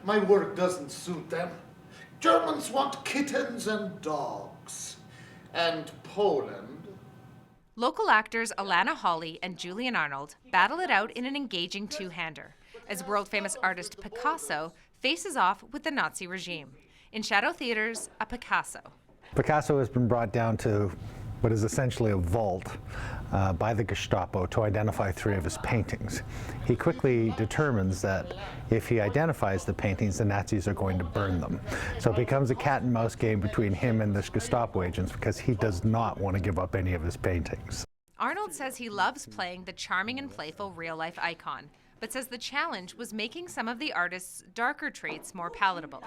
My work doesn't suit them. Germans want kittens and dogs. And Poland. Local actors Alana Hawley and Julian Arnold battle it out in an engaging two-hander as world-famous artist Picasso faces off with the Nazi regime. In Shadow Theaters, a Picasso. Picasso has been brought down to what is essentially a vault by the Gestapo to identify 3 of his paintings. He quickly determines that if he identifies the paintings, the Nazis are going to burn them. So it becomes a cat and mouse game between him and the Gestapo agents because he does not want to give up any of his paintings. Arnold says he loves playing the charming and playful real-life icon, but says the challenge was making some of the artist's darker traits more palatable.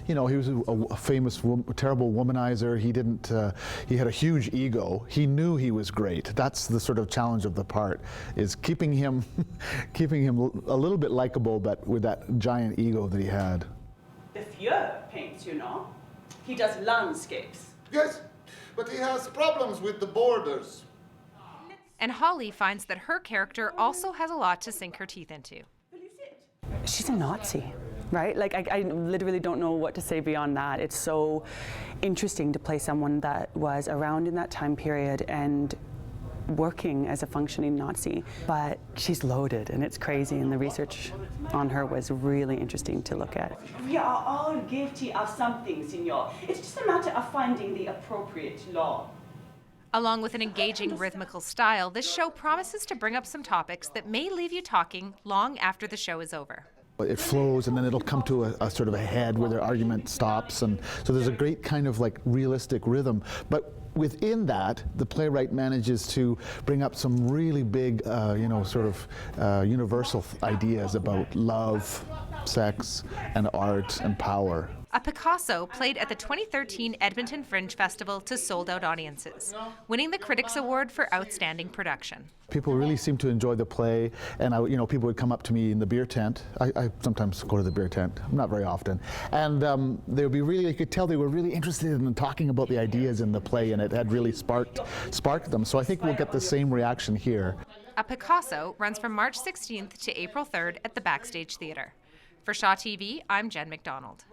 You know, he was a famous, terrible womanizer. He had a huge ego. He knew he was great. That's the sort of challenge of the part, is keeping him a little bit likable, but with that giant ego that he had. The Fuhrer paints, you know. He does landscapes. Yes, but he has problems with the borders. And Holly finds that her character also has a lot to sink her teeth into. She's a Nazi, right? Like, I literally don't know what to say beyond that. It's so interesting to play someone that was around in that time period and working as a functioning Nazi. But she's loaded, and it's crazy, and the research on her was really interesting to look at. We are all guilty of something, Signor. It's just a matter of finding the appropriate law. Along with an engaging rhythmical style, this show promises to bring up some topics that may leave you talking long after the show is over. It flows, and then it'll come to a sort of a head where their argument stops, and so there's a great kind of like realistic rhythm. But within that, the playwright manages to bring up some really big, sort of universal ideas about love, sex, and art, and power. A Picasso played at the 2013 Edmonton Fringe Festival to sold-out audiences, winning the Critics Award for Outstanding Production. People really seemed to enjoy the play, and people would come up to me in the beer tent. I sometimes go to the beer tent, not very often, and they would be really. You could tell they were really interested in talking about the ideas in the play, and it had really sparked them. So I think we'll get the same reaction here. A Picasso runs from March 16th to April 3rd at the Backstage Theatre. For Shaw TV, I'm Jen McDonald.